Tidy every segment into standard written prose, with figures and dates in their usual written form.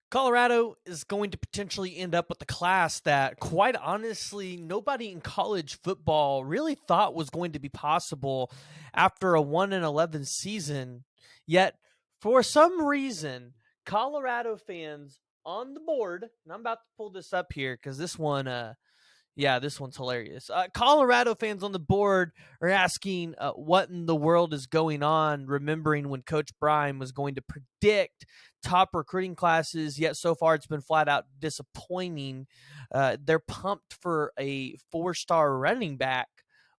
Colorado is going to potentially end up with a class that, quite honestly, nobody in college football really thought was going to be possible after a 1-11 season. Yet, for some reason, Colorado fans on the board, and I'm about to pull this up here because this one's hilarious. Colorado fans on the board are asking what in the world is going on, remembering when Coach Prime was going to predict top recruiting classes, yet so far it's been flat out disappointing. They're pumped for a 4-star running back.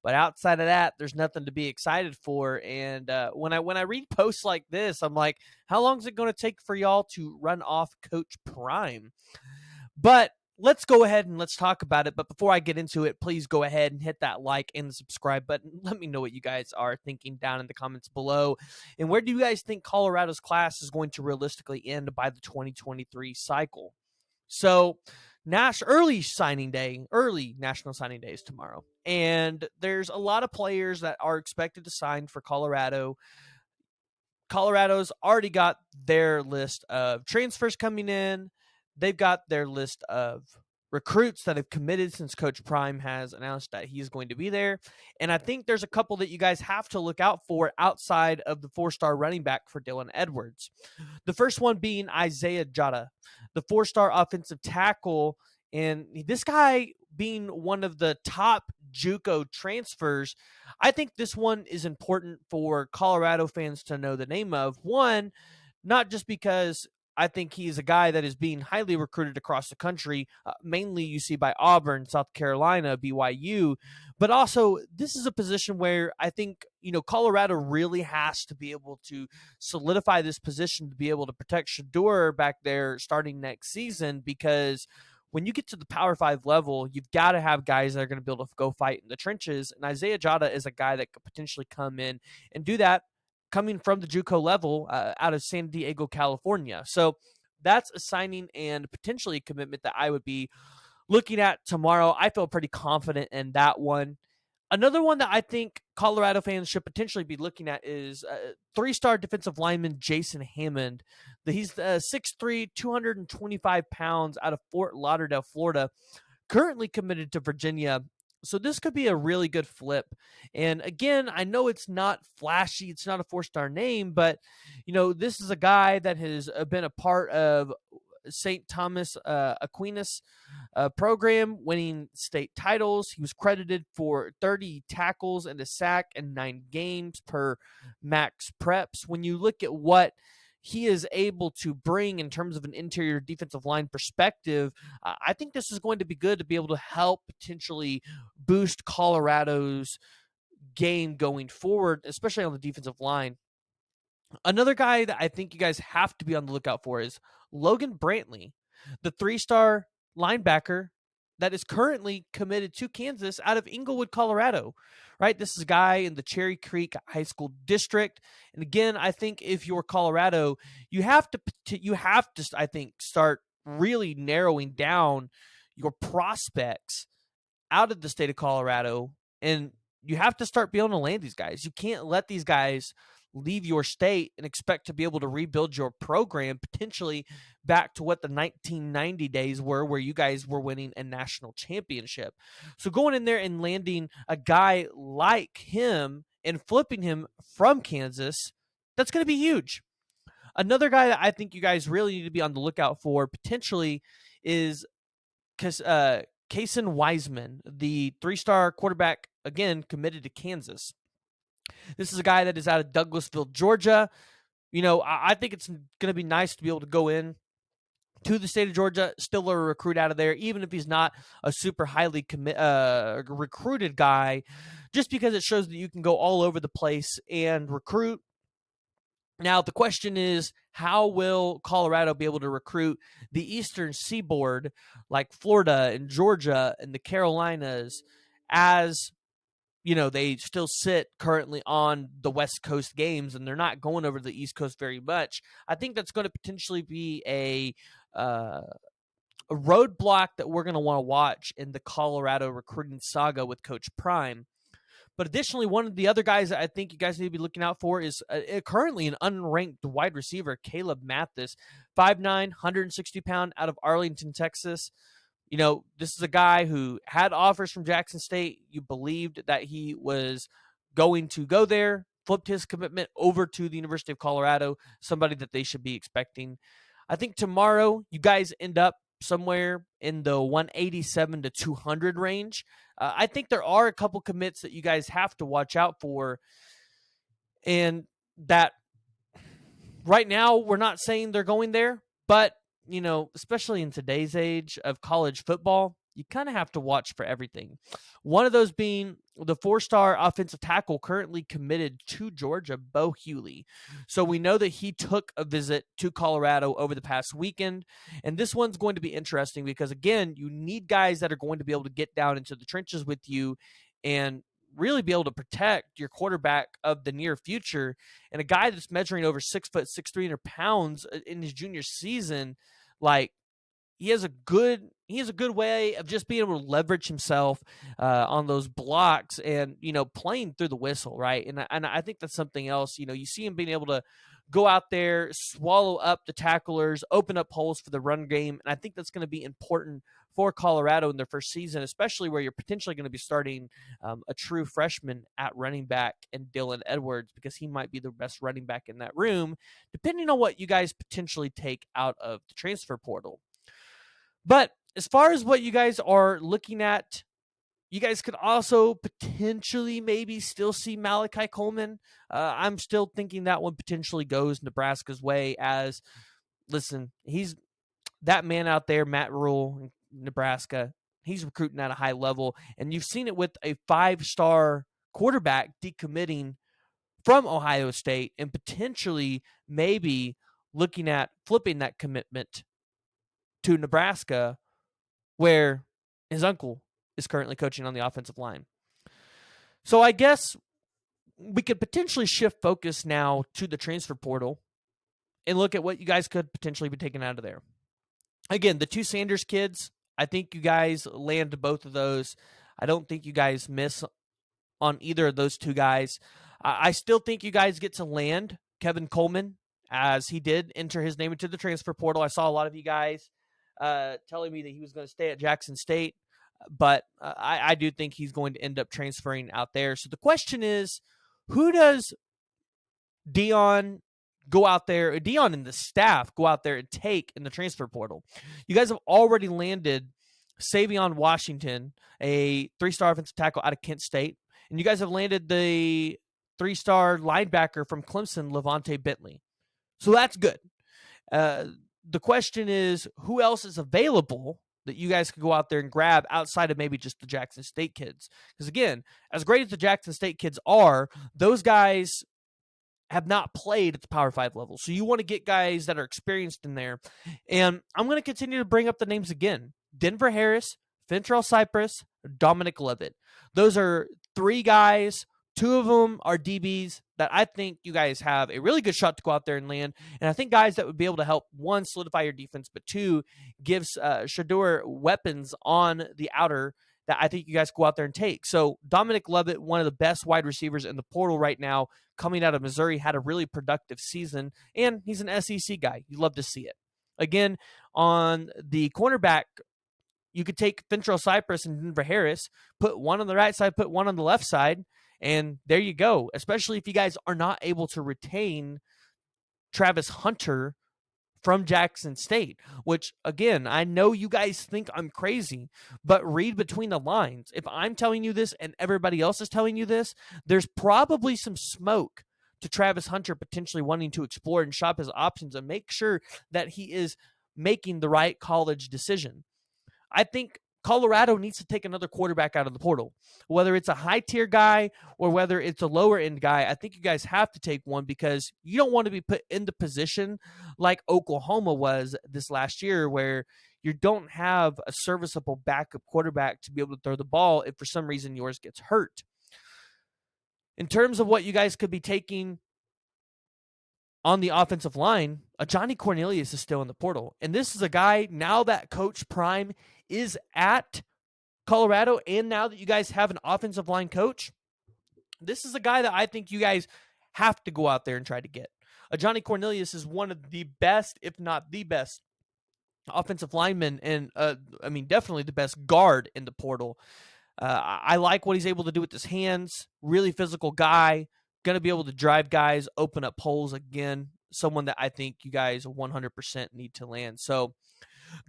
But outside of that, there's nothing to be excited for. And when I read posts like this, I'm like, how long is it going to take for y'all to run off Coach Prime? But let's go ahead and let's talk about it. But before I get into it, please go ahead and hit that like and the subscribe button. Let me know what you guys are thinking down in the comments below. And where do you guys think Colorado's class is going to realistically end by the 2023 cycle? So, early national signing day is tomorrow. And there's a lot of players that are expected to sign for Colorado. Colorado's already got their list of transfers coming in. They've got their list of recruits that have committed since Coach Prime has announced that he's going to be there. And I think there's a couple that you guys have to look out for outside of the 4-star running back for Dylan Edwards. The first one being Isaiah Jota, the 4-star offensive tackle. And this guy being one of the top JUCO transfers, I think this one is important for Colorado fans to know the name of. One, not just because I think he's a guy that is being highly recruited across the country, mainly you see by Auburn, South Carolina, BYU, but also this is a position where I think, Colorado really has to be able to solidify this position to be able to protect Shedeur back there starting next season, because when you get to the Power 5 level, you've got to have guys that are going to be able to go fight in the trenches. And Isaiah Jota is a guy that could potentially come in and do that coming from the JUCO level out of San Diego, California. So that's a signing and potentially a commitment that I would be looking at tomorrow. I feel pretty confident in that one. Another one that I think Colorado fans should potentially be looking at is 3-star defensive lineman Jason Hammond. He's 6'3", 225 pounds out of Fort Lauderdale, Florida, currently committed to Virginia. So this could be a really good flip. And again, I know it's not flashy. It's not a 4-star name, but, this is a guy that has been a part of St. Thomas Aquinas program, winning state titles. He was credited for 30 tackles and a sack in 9 games per Max Preps. When you look at what he is able to bring in terms of an interior defensive line perspective, I think this is going to be good to be able to help potentially boost Colorado's game going forward, especially on the defensive line. Another guy that I think you guys have to be on the lookout for is Logan Brantley, the 3-star linebacker that is currently committed to Kansas out of Inglewood, Colorado. Right? This is a guy in the Cherry Creek High School District. And again, I think if you're Colorado, you have to I think start really narrowing down your prospects out of the state of Colorado, and you have to start being able to land these guys. You can't let these guys leave your state and expect to be able to rebuild your program potentially back to what the 1990 days were, where you guys were winning a national championship. So going in there and landing a guy like him and flipping him from Kansas, that's going to be huge. Another guy that I think you guys really need to be on the lookout for potentially is Kason Wiseman, the 3-star quarterback, again, committed to Kansas. This is a guy that is out of Douglasville, Georgia. I think it's going to be nice to be able to go in to the state of Georgia, still a recruit out of there, even if he's not a super highly recruited guy, just because it shows that you can go all over the place and recruit. Now, the question is, how will Colorado be able to recruit the Eastern Seaboard, like Florida and Georgia and the Carolinas, as they still sit currently on the West Coast games and they're not going over to the East Coast very much? I think that's going to potentially be a roadblock that we're going to want to watch in the Colorado recruiting saga with Coach Prime. But additionally, one of the other guys that I think you guys need to be looking out for is currently an unranked wide receiver, Caleb Mathis, 5'9", 160-pound, out of Arlington, Texas. This is a guy who had offers from Jackson State. You believed that he was going to go there, flipped his commitment over to the University of Colorado, somebody that they should be expecting. I think tomorrow you guys end up somewhere in the 187 to 200 range. I think there are a couple commits that you guys have to watch out for, and that right now we're not saying they're going there, but especially in today's age of college football, you kind of have to watch for everything. One of those being the 4-star offensive tackle currently committed to Georgia, Bo Hughley. So we know that he took a visit to Colorado over the past weekend. And this one's going to be interesting because, again, you need guys that are going to be able to get down into the trenches with you and really be able to protect your quarterback of the near future. And a guy that's measuring over 6 foot 6, 300 pounds in his junior season, like, he has a good way of just being able to leverage himself on those blocks and playing through the whistle, right? And I think that's something else. You see him being able to go out there, swallow up the tacklers, open up holes for the run game, and I think that's going to be important for Colorado in their first season, especially where you're potentially going to be starting a true freshman at running back in Dylan Edwards, because he might be the best running back in that room, depending on what you guys potentially take out of the transfer portal. But as far as what you guys are looking at, you guys could also potentially maybe still see Malachi Coleman. I'm still thinking that one potentially goes Nebraska's way, as, listen, he's that man out there, Matt Rule in Nebraska. He's recruiting at a high level, and you've seen it with a 5-star quarterback decommitting from Ohio State and potentially maybe looking at flipping that commitment to Nebraska, where his uncle is currently coaching on the offensive line. So I guess we could potentially shift focus now to the transfer portal and look at what you guys could potentially be taking out of there. Again, the 2 Sanders kids, I think you guys land both of those. I don't think you guys miss on either of those 2 guys. I still think you guys get to land Kevin Coleman, as he did enter his name into the transfer portal. I saw a lot of you guys telling me that he was going to stay at Jackson State, but I do think he's going to end up transferring out there. So the question is, who does Deion and the staff go out there and take in the transfer portal? You guys have already landed Savion Washington, a 3-star offensive tackle out of Kent State, and you guys have landed the 3-star linebacker from Clemson, Levante Bentley. So that's good. The question is, who else is available that you guys could go out there and grab outside of maybe just the Jackson State kids? Because, again, as great as the Jackson State kids are, those guys have not played at the Power 5 level. So you want to get guys that are experienced in there. And I'm going to continue to bring up the names again. Denver Harris, Fentrell Cypress, Dominic Levitt. Those are 3 guys. 2 of them are DBs that I think you guys have a really good shot to go out there and land. And I think guys that would be able to help, 1, solidify your defense, but 2, gives Shedeur weapons on the outer that I think you guys go out there and take. So Dominic Levitt, one of the best wide receivers in the portal right now, coming out of Missouri, had a really productive season, and he's an SEC guy. You love to see it. Again, on the cornerback, you could take Fentrell Cypress and Denver Harris, put one on the right side, put one on the left side, and there you go, especially if you guys are not able to retain Travis Hunter from Jackson State, which, again, I know you guys think I'm crazy, but read between the lines. If I'm telling you this and everybody else is telling you this, there's probably some smoke to Travis Hunter potentially wanting to explore and shop his options and make sure that he is making the right college decision. I think Colorado needs to take another quarterback out of the portal, whether it's a high-tier guy or whether it's a lower-end guy. I think you guys have to take one because you don't want to be put in the position like Oklahoma was this last year, where you don't have a serviceable backup quarterback to be able to throw the ball if for some reason yours gets hurt. In terms of what you guys could be taking on the offensive line, Johnny Cornelius is still in the portal. And this is a guy, now that Coach Prime is at Colorado, and now that you guys have an offensive line coach, This is a guy that I think you guys have to go out there and try to get. Johnny Cornelius is one of the best, if not the best, offensive lineman, and definitely the best guard in the portal. I like what he's able to do with his hands. Really physical guy, going to be able to drive guys, open up holes again. Someone that I think you guys 100% need to land. So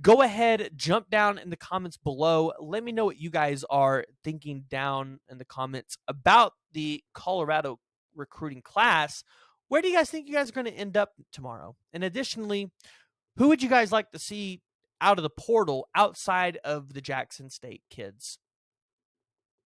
go ahead, jump down in the comments below. Let me know what you guys are thinking down in the comments about the Colorado recruiting class. Where do you guys think you guys are going to end up tomorrow? And additionally, who would you guys like to see out of the portal outside of the Jackson State kids?